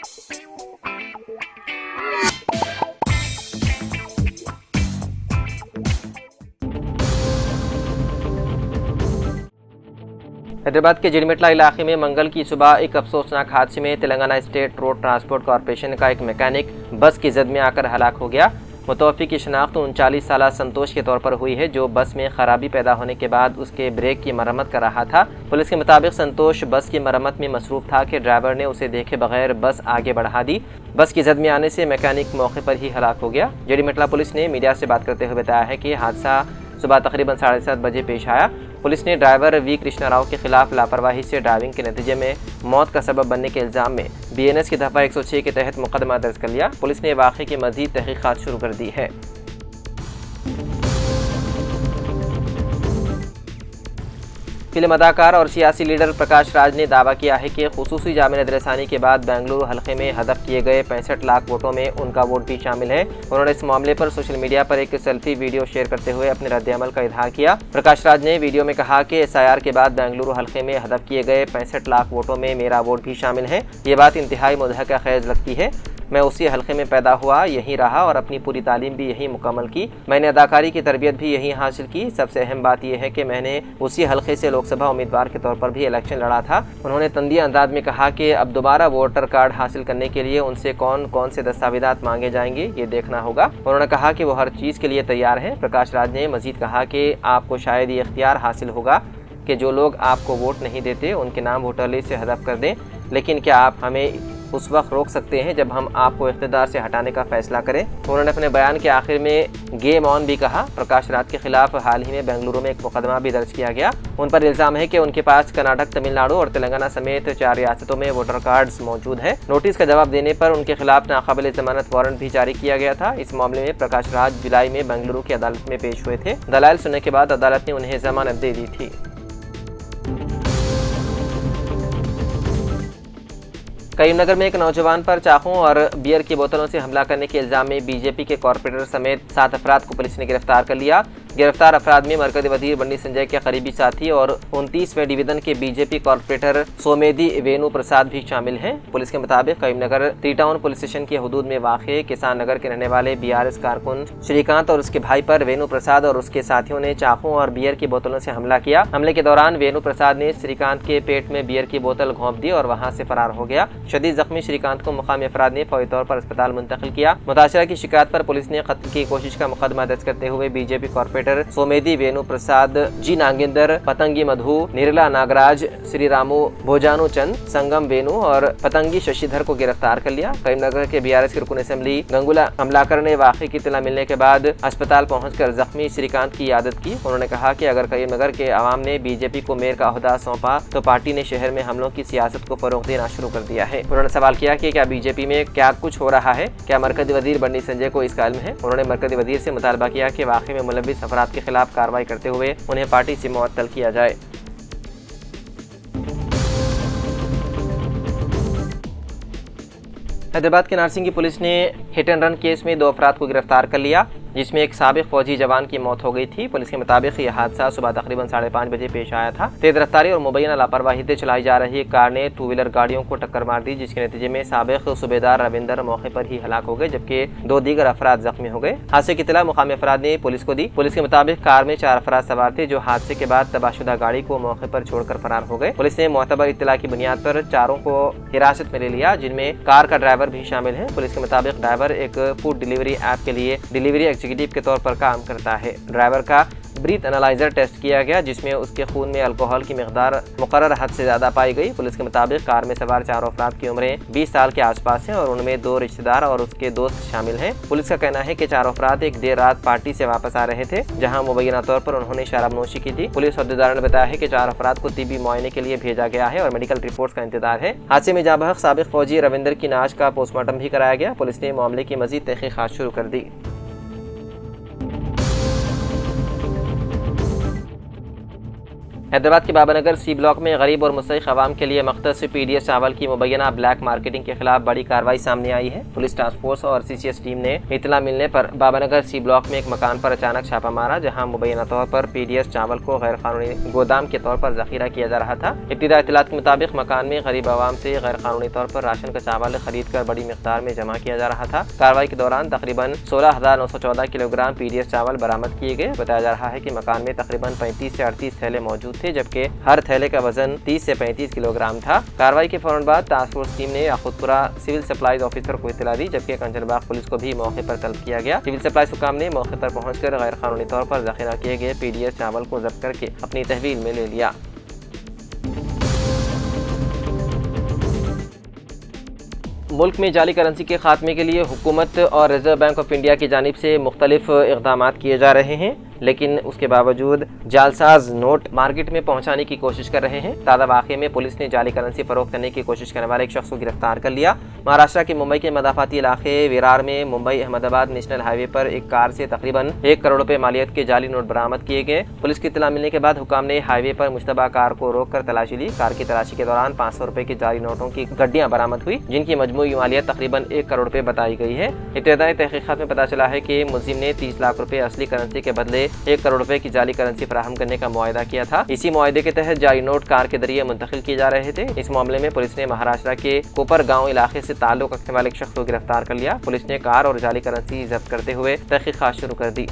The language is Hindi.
हैदराबाद के जिरमिटला इलाके में मंगल की सुबह एक अफसोसनाक हादसे में Telangana state road transport corporation का एक मैकेनिक बस की जद में आकर हलाक हो गया। मुतवफ़ी की शनाख्त 39 साला संतोष के तौर पर हुई है, जो बस में खराबी पैदा होने के बाद उसके ब्रेक की मरम्मत कर रहा था। पुलिस के मुताबिक संतोष बस की मरम्मत में मसरूफ़ था कि ड्राइवर ने उसे देखे बगैर बस आगे बढ़ा दी। बस की जद में आने से मैकेनिक मौके पर ही हलाक हो गया। जिरमिटला पुलिस ने मीडिया से बात करते हुए बताया है कि हादसा सुबह तकरीबन 7:30 बजे पेश आया। पुलिस ने ड्राइवर वी कृष्णा राव के खिलाफ लापरवाही से ड्राइविंग के नतीजे में मौत का सबब बनने के इल्ज़ाम में BNS की दफ़ा 106 के तहत मुकदमा दर्ज कर लिया। पुलिस ने वाक़े की मज़ीद तहक़ीक़ात शुरू कर दी है। फिल्म अदाकार और सियासी लीडर प्रकाश राज ने दावा किया है कि खुसूसी जामे नज़रसानी के बाद बेंगलुरु हल्के में हदफ किए गए 65 लाख वोटों में उनका वोट भी शामिल है। उन्होंने इस मामले पर सोशल मीडिया पर एक सेल्फी वीडियो शेयर करते हुए अपने रद्द-ए-अमल का इज़हार किया। प्रकाश राज ने वीडियो में कहा कि SIR के बाद बेंगलुरु हल्के में हदफ किए गए 65 लाख वोटों में मेरा वोट भी शामिल है। ये बात इंतहाई मुज़हका ख़ेज़ लगती है। मैं उसी हल्के में पैदा हुआ, यहीं रहा और अपनी पूरी तालीम भी यहीं मुकम्मल की। मैंने अदाकारी की तरबियत भी यहीं हासिल की। सबसे अहम बात यह है कि मैंने उसी हल्के से लोकसभा उम्मीदवार के तौर पर भी इलेक्शन लड़ा था। उन्होंने तंदिया अंदाज में कहा कि अब दोबारा वोटर कार्ड हासिल करने के लिए उनसे कौन कौन से दस्तावेजात मांगे जाएंगे, ये देखना होगा। उन्होंने कहा कि वो हर चीज़ के लिए तैयार हैं। प्रकाश राज ने मजीद कहा कि आपको शायद ये इख्तियार हासिल होगा कि जो लोग आपको वोट नहीं देते उनके नाम वोटर लिस्ट से हदफ कर दें, लेकिन क्या आप हमें उस वक्त रोक सकते हैं जब हम आपको इख्तियार से हटाने का फैसला करें। उन्होंने अपने बयान के आखिर में गेम ऑन भी कहा। प्रकाश राज के खिलाफ हाल ही में बेंगलुरु में एक मुकदमा भी दर्ज किया गया। उन पर इल्ज़ाम है कि उनके पास कर्नाटक, तमिलनाडु और तेलंगाना समेत 4 रियासतों में वोटर कार्ड्स मौजूद है। नोटिस का जवाब देने पर उनके खिलाफ नाकाबिल जमानत वारंट भी जारी किया गया था। इस मामले में प्रकाश राज जुलाई में बेंगलुरु की अदालत में पेश हुए थे। दलाइल सुनने के बाद अदालत ने उन्हें जमानत दे दी थी। करीमनगर में एक नौजवान पर चाकू और बियर की बोतलों से हमला करने के इल्जाम में BJP के कॉर्पोरेटर समेत 7 अफराद को पुलिस ने गिरफ्तार कर लिया। गिरफ्तार अफराद में मरकजी वजीर बंडी संजय के करीबी साथी और 29वें डिवीजन के BJP कॉर्पोरेटर सोमेदी वेणु प्रसाद भी शामिल हैं। पुलिस के मुताबिक करीमनगर 3 टाउन पुलिस स्टेशन की हदूद में वाक़े किसान नगर के रहने वाले BRS कारकुन श्रीकांत और उसके भाई पर वेणु प्रसाद और उसके साथियों ने चाकू और बियर की बोतलों से हमला किया। हमले के दौरान वेणु प्रसाद ने श्रीकांत के पेट में बियर की बोतल घोंप दी और वहाँ से फरार हो गया। शदीद जख्मी श्रीकांत को मुकामी अफराद ने फौरी तौर पर अस्पताल मुंतकिल किया। मुतासिरा की शिकायत पर पुलिस ने कत्ल की कोशिश का मुकदमा दर्ज करते हुए BJP कॉर्पोरेटर सोमेदी वेणु प्रसाद, जी नागेंद्र, पतंगी मधु, निर्ला नागराज, श्री रामू भोजानु चंद, संगम वेणु और पतंगी शशिधर को गिरफ्तार कर लिया। करीमनगर के BRS के रुकन असेंबली गंगुला हमलाकर ने वाक़े की इत्तला मिलने के बाद अस्पताल पहुंचकर जख्मी श्रीकांत की इयादत की। उन्होंने कहा कि अगर करीमनगर के अवाम ने BJP को मेयर का ओहदा सौंपा तो पार्टी ने शहर में हमलों की सियासत को फरोग देना शुरू कर दिया है। उन्होंने सवाल किया कि क्या BJP में क्या कुछ हो रहा है, क्या मरकजी वजीर बंडी संजय को इसका इल्म है। उन्होंने मरकजी वजीर से मुतालबा किया कि वाक़े में मुलव्विस अफराद के खिलाफ कार्रवाई करते हुए उन्हें पार्टी से मुअत्तल किया जाए। हैदराबाद के नारसिंगी पुलिस ने हिट एंड रन केस में 2 अफराद को गिरफ्तार कर लिया, जिसमें एक साबिक फौजी जवान की मौत हो गई थी। पुलिस के मुताबिक यह हादसा सुबह तकरीबन 5:30 बजे पेश आया था। तेज रफ्तारी और मुबैना लापरवाही से चलाई जा रही कार ने 2 व्हीलर गाड़ियों को टक्कर मार दी, जिसके नतीजे में साबिक सूबेदार रविंदर मौके पर ही हलाक हो गए, जबकि 2 दीगर अफराद जख्मी हो गए। हादसे की इत्तला मुकामी अफराद ने पुलिस को दी। पुलिस के मुताबिक कार में 4 अफराद सवार थे, जो हादसे के बाद तबाहशुदा गाड़ी को मौके पर छोड़कर फरार हो गए। पुलिस ने मोतबर इत्तला की बुनियाद पर 4 को हिरासत में ले लिया, जिनमें कार का ड्राइवर भी शामिल है। पुलिस के मुताबिक ड्राइवर एक फूड डिलीवरी ऐप के लिए डिलीवरी एग्जीक्यूटिव के तौर पर काम करता है। ड्राइवर का ब्रीथ एनालाइजर टेस्ट किया गया, जिसमें उसके खून में अल्कोहल की मिकदार मुकर्रर हद से ज्यादा पाई गई। पुलिस के मुताबिक कार में सवार 4 अफराद की उम्रें 20 साल के आसपास हैं और उनमें 2 रिश्तेदार और उसके दोस्त शामिल हैं। पुलिस का कहना है कि 4 अफराद एक देर रात पार्टी से वापस आ रहे थे, जहां मुबैना तौर पर उन्होंने शराब नोशी की थी। पुलिस अहदेदार ने बताया है कि 4 अफराद को तिब्बी मुआयने के लिए भेजा गया है और मेडिकल रिपोर्ट का इंतजार है। हादसे में जाँ बहक साबिक फौजी रविंदर की नाश का पोस्टमार्टम भी कराया गया। पुलिस ने मामले की मजीद तहकीकात शुरू कर दी। हैदराबाद के बाबानगर सी ब्लॉक में गरीब और मुस्तहिक अवाम के लिए मख्तस पीडीएस चावल की मुबैना ब्लैक मार्केटिंग के खिलाफ बड़ी कार्रवाई सामने आई है। पुलिस टास्क फोर्स और सीसीएस टीम ने इतला मिलने पर बाबानगर सी ब्लॉक में एक मकान पर अचानक छापा मारा, जहां मुबैना तौर पर पीडीएस चावल को गैर कानूनी गोदाम के तौर पर जखीरा किया जा रहा था। इब्तिदा इत्तलात के मुताबिक मकान में गरीब अवाम से गैर कानूनी तौर पर राशन का चावल खरीद कर बड़ी मिकदार में जमा किया जा रहा था। कार्रवाई के दौरान तकरीबन 16,914 किलोग्राम पीडीएस चावल बरामद किए गए। बताया जा रहा है कि मकान में तकरीबन 35 से 38 थैले मौजूद थे, जबकि हर थैले का वजन 30 से 35 किलोग्राम था। कार्रवाई के फौरन बाद टास्क फोर्स टीम ने याकूतपुरा सिविल सप्लाईज ऑफिसर को इत्तला दी, जबकि कंचनबाग पुलिस को भी मौके पर तलब किया गया। सिविल सप्लाईज हुकाम ने मौके पर पहुंचकर गैर कानूनी तौर पर जखीरा किए गए पीडीएस चावल को जब्त करके अपनी तहवील में ले लिया। मुल्क में जाली करेंसी के खात्मे के लिए हुकूमत और रिजर्व बैंक ऑफ इंडिया की जानिब से मुख्तलिफ इक़दामात किए जा रहे हैं, लेकिन उसके बावजूद जालसाज नोट मार्केट में पहुंचाने की कोशिश कर रहे हैं। ताज़ा वाक़े में पुलिस ने जाली करेंसी फरोख्त करने की कोशिश करने वाले एक शख्स को गिरफ्तार कर लिया। महाराष्ट्र के मुंबई के मदाफाती इलाके विरार में मुंबई अहमदाबाद नेशनल हाईवे पर एक कार से तकरीबन 1 करोड़ रुपए मालियत के जाली नोट बरामद किए गए। पुलिस की इत्तला मिलने के बाद हुकाम ने हाईवे पर मुश्तबा कार को रोक कर तलाशी ली। कार की तलाशी के दौरान 500 रुपए की जाली नोटों की गड्डियां बरामद हुई, जिनकी मजमूई मालियत तकरीबन 1 करोड़ रुपए बताई गई है। इब्तिदाई तहकीकात में पता चला है कि मुलजिम ने 30 लाख रुपए असली करेंसी के बदले 1 करोड़ रुपए की जाली करेंसी फराहम करने का मुआहदा किया था। इसी मुआहदे के तहत जाली नोट कार के जरिए मुंतकिल किए जा रहे थे। इस मामले में पुलिस ने महाराष्ट्र के कोपर गांव इलाके से ताल्लुक रखने वाले एक शख्स को गिरफ्तार कर लिया। पुलिस ने कार और जाली करेंसी जब्त करते हुए तहकीकात शुरू कर दी।